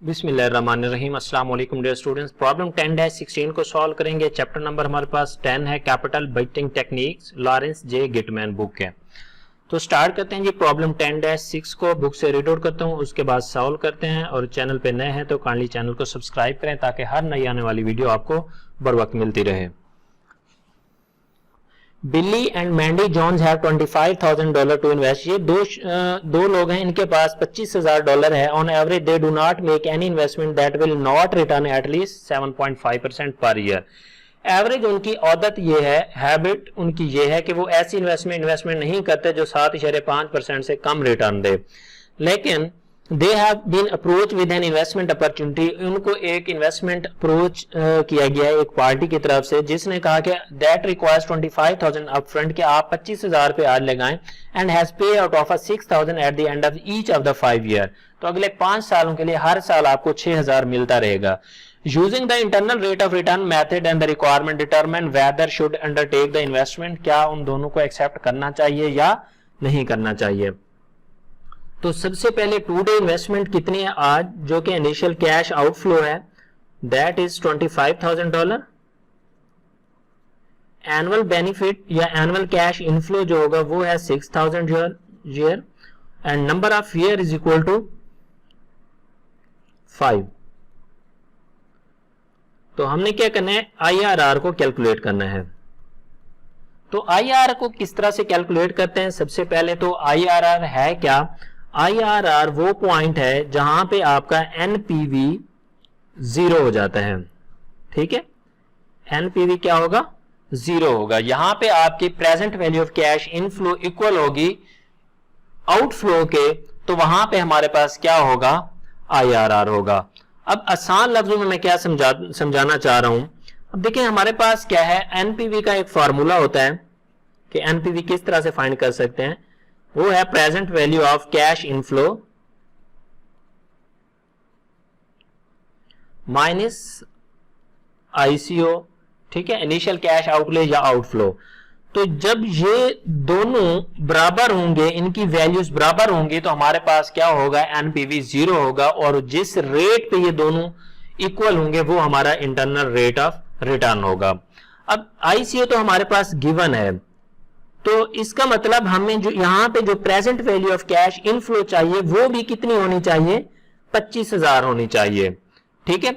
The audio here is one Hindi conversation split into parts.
बिस्मिल्लाहिर्रहमानिर्रहीम। अस्सलाम वालेकुम डियर स्टूडेंट्स। प्रॉब्लम 10-16 को सॉल्व करेंगे। चैप्टर नंबर हमारे पास 10 है, कैपिटल बजटिंग टेक्निक्स, लॉरेंस जे गिटमैन बुक है। तो स्टार्ट करते हैं जी। प्रॉब्लम 10-6 को बुक से रीड आउट करता हूँ, उसके बाद सॉल्व करते हैं। और चैनल पे नए हैं तो काइंडली चैनल को सब्सक्राइब करें ताकि हर नई आने वाली वीडियो आपको बर वक्त मिलती रहे। Billy and Mandy Johns have $25,000 to invest. ये दो लोग हैं, इनके पास $25,000 है। On average they do not make any investment that will not return at least 7.5% per year. Average उनकी आदत ये है, हैबिट उनकी ये है कि वो ऐसी इन्वेस्टमेंट नहीं करते जो 7.5% से कम रिटर्न दे। लेकिन they have been approach with an investment opportunity. उनको एक इन्वेस्टमेंट अप्रोच किया गया है एक पार्टी की तरफ से, जिसने कहा कि दैट रिक्वायर्स 25,000 अपफ्रंट, कि आप 25,000 पे आज लगाएं, एंड हैज पे out of 6,000 at the end of each of the 5 year. तो अगले 5 सालों के लिए हर साल आपको 6,000 मिलता रहेगा। Using the internal rate of return method and the requirement determine weather should undertake the investment. क्या उन दोनों को एक्सेप्ट करना चाहिए या नहीं करना चाहिए। तो सबसे पहले 2 डे इन्वेस्टमेंट कितनी है आज, जो कि इनिशियल कैश आउटफ्लो है, दैट इज $25,000। एनुअल बेनिफिट या एनुअल कैश इनफ्लो जो होगा वो है 6,000 year, and number of year is equal to 5। तो हमने क्या करना है, IRR को कैलकुलेट करना है। तो IRR को किस तरह से कैलकुलेट करते हैं। सबसे पहले तो IRR है क्या, IRR वो पॉइंट है जहां पे आपका NPV 0 हो जाता है। ठीक है, NPV क्या होगा, 0 होगा। यहां पे आपकी present value of cash inflow equal होगी आउटफ्लो के, तो वहां पे हमारे पास क्या होगा, IRR होगा। अब आसान लफ्जों में मैं क्या समझाना चाह रहा हूं। अब देखिए हमारे पास क्या है, NPV का एक फार्मूला होता है कि NPV किस तरह से फाइंड कर सकते हैं। वो है present value of cash inflow minus ICO। ठीक है, इनिशियल कैश आउटले या आउटफ्लो। तो जब ये दोनों बराबर होंगे, इनकी वैल्यूज बराबर होंगी, तो हमारे पास क्या होगा, NPV 0 होगा। और जिस रेट पे ये दोनों इक्वल होंगे वो हमारा इंटरनल रेट ऑफ रिटर्न होगा। अब ICO तो हमारे पास गिवन है, तो इसका मतलब हमें जो यहां पे जो present value of cash inflow चाहिए वो भी कितनी होनी चाहिए, 25,000 होनी चाहिए। ठीक है,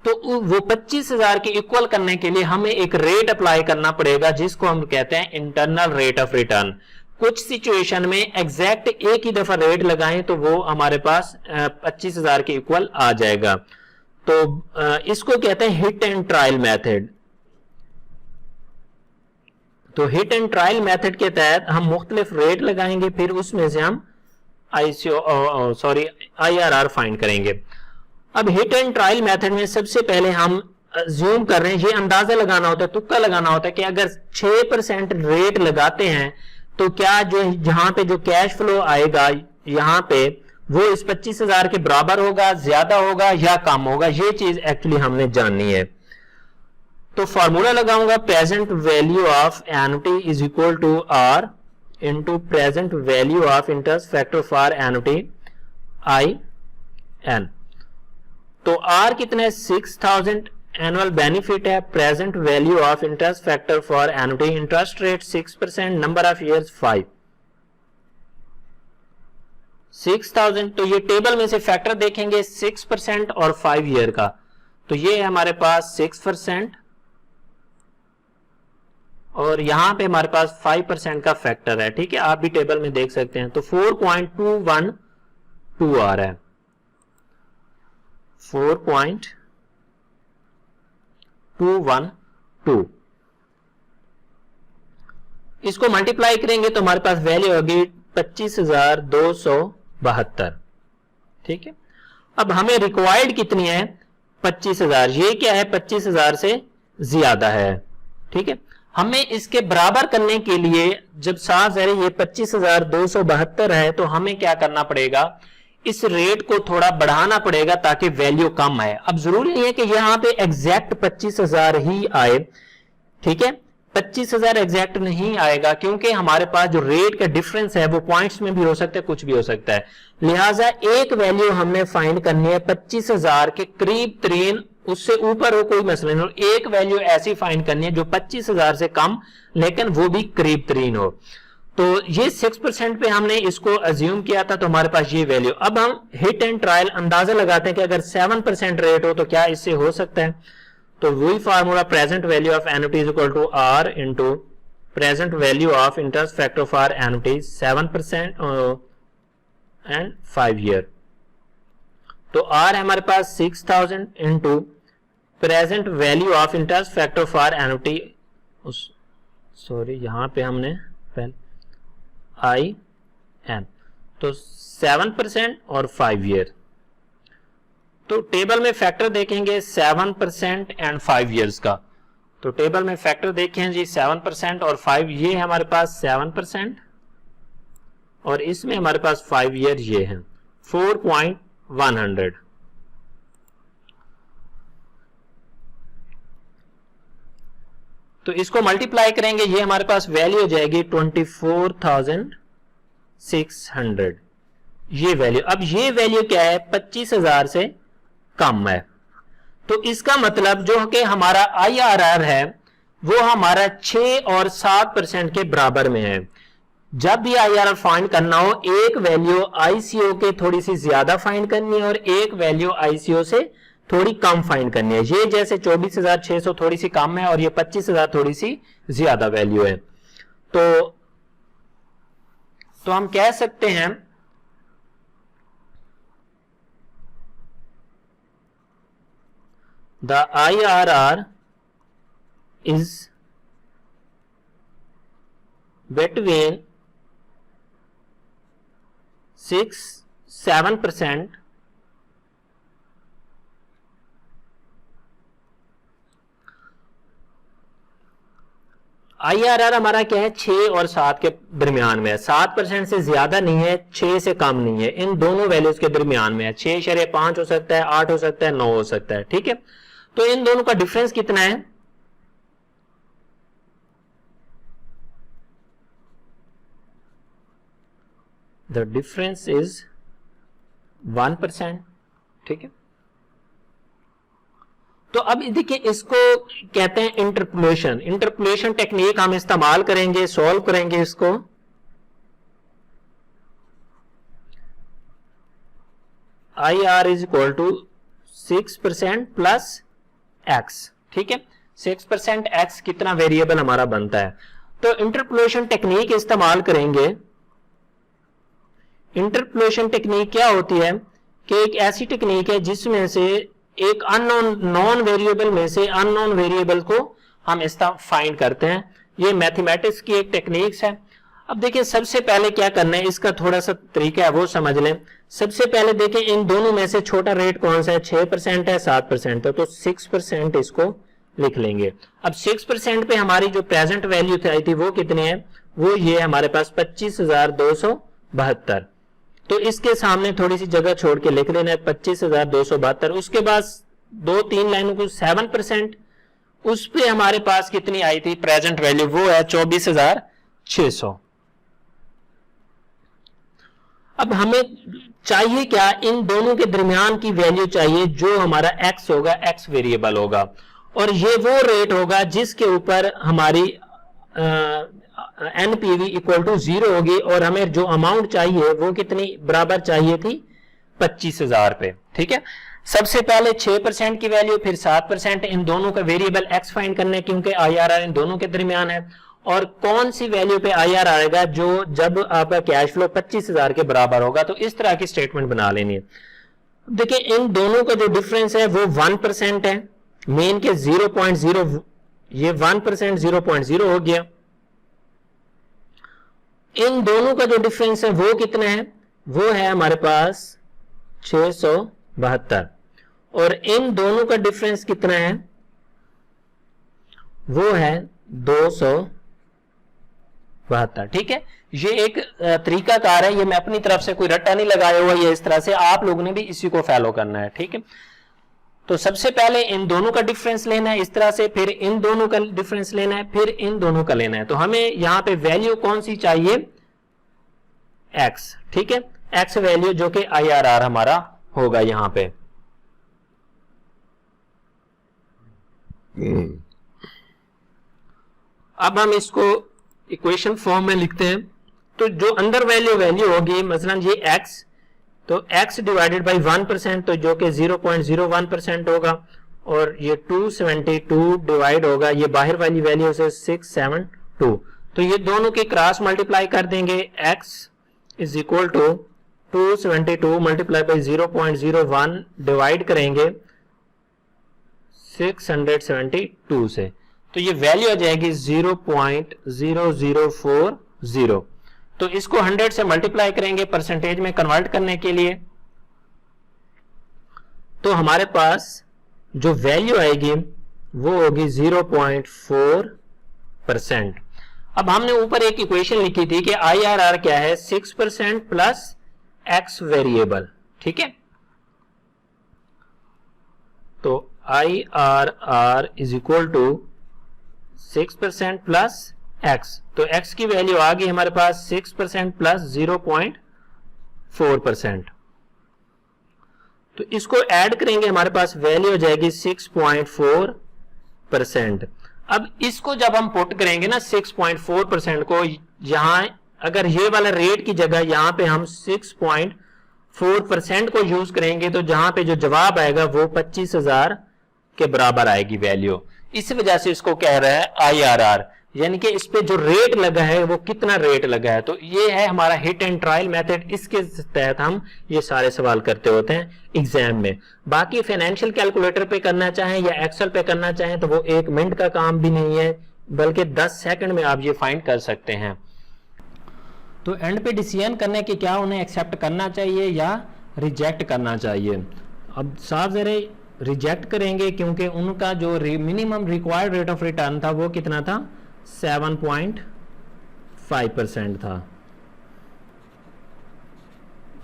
तो वो 25,000 के इक्वल करने के लिए हमें एक रेट अप्लाई करना पड़ेगा जिसको हम कहते हैं इंटरनल रेट ऑफ रिटर्न। कुछ सिचुएशन में एग्जैक्ट एक ही दफा रेट लगाएं तो वो हमारे पास 25,000 के इक्वल आ जाएगा। तो इसको कहते हैं हिट एंड ट्रायल मेथड। तो हिट एंड ट्रायल मेथड के तहत हम मुख्तलिफ रेट लगाएंगे, फिर उसमें से हम IRR फाइंड करेंगे। अब हिट एंड ट्रायल मेथड में सबसे पहले हम अज्यूम कर रहे हैं, ये अंदाजा लगाना होता है, तुक्का लगाना होता है कि अगर 6% रेट लगाते हैं तो क्या जो जहां पे जो कैश फ्लो आएगा यहां पे वो इस 25,000 के बराबर होगा, ज्यादा होगा या कम होगा। ये चीज एक्चुअली हमने जाननी है। तो फॉर्मूला लगाऊंगा, present value of annuity is equal to R into present value of interest factor for annuity IN। तो R कितना है, 6,000 एनुअल बेनिफिट है, present value of interest factor for annuity, interest rate 6%, number of years 5। 6,000, तो ये टेबल में से फैक्टर देखेंगे 6% और 5 ईयर का, तो ये है हमारे पास 6% और यहां पे हमारे पास 5% का फैक्टर है। ठीक है, आप भी टेबल में देख सकते हैं। तो 4.212 आ रहा है, 4.212। इसको मल्टीप्लाई करेंगे तो हमारे पास वैल्यू होगी 25,272। ठीक है, अब हमें रिक्वायर्ड कितनी है, 25,000। ये क्या है, 25,000 से ज्यादा है। ठीक है, हमें इसके बराबर करने के लिए जब साथ ये 25,272 है तो हमें क्या करना पड़ेगा, इस रेट को थोड़ा बढ़ाना पड़ेगा ताकि वैल्यू कम आए। अब जरूरी नहीं है कि यहां पे एग्जैक्ट 25,000 ही आए। ठीक है, 25,000 एग्जैक्ट नहीं आएगा क्योंकि हमारे पास जो रेट का डिफरेंस है वो पॉइंट्स में भी हो सकता है, कुछ भी हो सकता है। लिहाजा एक वैल्यू हमने फाइंड करनी है 25,000 के करीब तरीन, उससे ऊपर हो कोई मसला नहीं, और एक वैल्यू ऐसी फाइंड करनी है जो 25,000 से कम लेकिन वो भी करीब तरीन हो। तो ये 6% पे हमने इसको अज्यूम किया था, तो हमारे पास ये वैल्यू। अब हम हिट एंड ट्रायल अंदाजा लगाते हैं कि अगर 7% रेट हो तो क्या इससे हो सकता है। तो वही formula, present value of annuity is equal to R into present value of interest factor of R annuity 7% and 5 year. तो आर है हमारे पास 6,000 into present value of interest factor of R annuity, sorry यहां पे हमने पहले आई एन, तो 7% और 5 ईयर। तो टेबल में फैक्टर देखेंगे 7% एंड 5 ईयर्स का। तो टेबल में फैक्टर देखें जी 7% और 5, ये है हमारे पास 7% और इसमें हमारे पास 5 ईयर ये है 4.100। तो इसको मल्टीप्लाई करेंगे, ये हमारे पास वैल्यू हो जाएगी 24,600, ये वैल्यू। अब ये वैल्यू क्या है, 25,000 से कम है। तो इसका मतलब जो कि हमारा IRR है वो हमारा 6 और 7% के बराबर में है। जब भी IRR फाइंड करना हो, एक वैल्यू ICO के थोड़ी सी ज्यादा फाइंड करनी है और एक वैल्यू ICO से थोड़ी कम फाइंड करनी है। ये जैसे 24,600 थोड़ी सी कम है और ये 25,000 थोड़ी सी ज्यादा वैल्यू है। तो हम कह सकते हैं the IRR is between 6-7% IRR हमारा क्या है, 6 और 7 के दरमियान में है। 7% से ज्यादा नहीं है, 6 से कम नहीं है, इन दोनों वैल्यूज के दरमियान में है। 6.5 हो सकता है, 8 हो सकता है, 9 हो सकता है, ठीक है। तो इन दोनों का डिफरेंस कितना है, द डिफरेंस इज 1%, ठीक है। तो अब देखिए, इसको कहते हैं इंटरपोलेशन। इंटरपोलेशन टेक्निक हम इस्तेमाल करेंगे, सॉल्व करेंगे इसको। IR is equal to 6% plus x, ठीक है। 6% x कितना वेरिएबल हमारा बनता है। तो इंटरपोलेशन टेक्निक इस्तेमाल करेंगे। इंटरपोलेशन टेक्निक क्या होती है कि एक ऐसी टेक्निक है जिसमें से एक अननोन, नॉन वेरिएबल में से अननोन वेरिएबल को हम इसका फाइंड करते हैं। ये मैथमेटिक्स की एक टेक्निक्स है। अब देखिए, सबसे पहले क्या करना है, इसका थोड़ा सा तरीका है वो समझ लें। सबसे पहले देखें इन दोनों में से छोटा रेट कौन सा है, 6% है, 7% है, तो 6% इसको लिख लेंगे। अब 6% पे हमारी जो प्रेजेंट वैल्यू आई थी वो कितनी है, वो ये हमारे पास 25,272। तो इसके सामने थोड़ी सी जगह छोड़ के लिख देना है 25,272। उसके बाद 2-3 लाइनों को 7%, उस पे हमारे पास कितनी आई थी प्रेजेंट वैल्यू, वो है 24,600। अब हमें चाहिए क्या, इन दोनों के दरमियान की वैल्यू चाहिए जो हमारा x होगा, x वेरिएबल होगा, और ये वो रेट होगा जिसके ऊपर हमारी NPV इक्वल टू 0 होगी, और हमें जो अमाउंट चाहिए वो कितनी बराबर चाहिए थी, 25,000 पे, ठीक है। सबसे पहले 6% की वैल्यू, फिर 7%, इन दोनों का वेरिएबल x फाइंड करना है क्योंकि IRR इन दोनों के दरमियान है। और कौन सी वैल्यू पे IRR आएगा, जो जब आपका कैश फ्लो 25,000 के बराबर होगा। तो इस तरह की स्टेटमेंट बना लेनी है। देखिए, इन दोनों का जो डिफरेंस है वो 1% है, मेन के 0.0, ये 1% 0.0 हो गया। इन दोनों का जो डिफरेंस है वो कितना है, वो है हमारे पास 672, और इन दोनों का डिफरेंस कितना है, वो है 272, ठीक है। ये एक तरीका कार है, ये मैं अपनी तरफ से कोई रट्टा नहीं लगाया हुआ, ये इस तरह से आप लोगों ने भी इसी को फॉलो करना है, ठीक है। तो सबसे पहले इन दोनों का डिफरेंस लेना है इस तरह से, फिर इन दोनों का डिफरेंस लेना है, फिर इन दोनों का लेना है। तो हमें यहां पे वैल्यू कौन सी चाहिए, x, ठीक है, x वैल्यू जो कि IRR हमारा होगा यहां पे। अब हम इसको इक्वेशन फॉर्म में लिखते हैं। तो जो अंदर वैल्यू होगी, मसलन ये x, तो x डिवाइडेड बाई 1%, तो जो कि 0.01% होगा, और ये 272 डिवाइड होगा ये बाहर वाली वैल्यू से 672। तो ये दोनों के क्रॉस मल्टीप्लाई कर देंगे, x is equal to 272 multiply by 0.01 divide करेंगे 672 से, तो ये वैल्यू आ जाएगी 0.0040। तो इसको 100 से मल्टीप्लाई करेंगे परसेंटेज में कन्वर्ट करने के लिए, तो हमारे पास जो वैल्यू आएगी वो होगी 0.4%। अब हमने ऊपर एक इक्वेशन लिखी थी कि IRR क्या है, 6% प्लस x वेरिएबल, ठीक है। तो IRR is equal to 6% plus x, तो x की वैल्यू आ गई हमारे पास 6% प्लस 0.4%। तो इसको ऐड करेंगे, हमारे पास वैल्यू हो जाएगी 6.4%। अब इसको जब हम पुट करेंगे ना 6.4% को, यहां अगर ये वाला रेट की जगह यहां पे हम 6.4% को यूज करेंगे, तो जहां पे जो जवाब आएगा वो 25,000 के बराबर आएगी वैल्यू। इस वजह से इसको कह रहा है IRR, यानी कि इस पे जो रेट लगा है वो कितना रेट लगा है। तो ये है हमारा हिट एंड ट्रायल मेथड, इसके तहत हम ये सारे सवाल करते होते हैं एग्जाम में। बाकी फाइनेंशियल कैलकुलेटर पे करना चाहें या एक्सेल पे करना चाहें तो वो 1 मिनट का काम भी नहीं है, बल्कि 10 सेकंड में आप ये फाइंड कर सकते हैं। तो एंड पे डिसीजन करने के क्या उन्हें एक्सेप्ट करना चाहिए या रिजेक्ट करना चाहिए। अब साफ जरा रिजेक्ट करेंगे, क्योंकि उनका जो minimum required rate of return था वो कितना था, 7.5% था।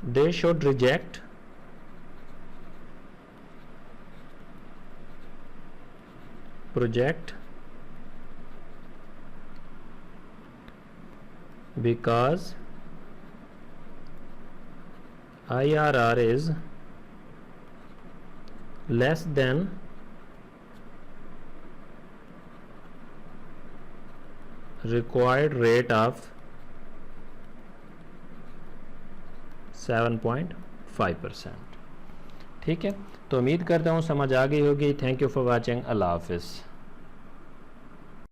They should reject project because IRR is less than required rate of 7.5%। ठीक है, तो उम्मीद करता हूँ समझ आ गई होगी। Thank you for watching. अल्लाह हाफिज़।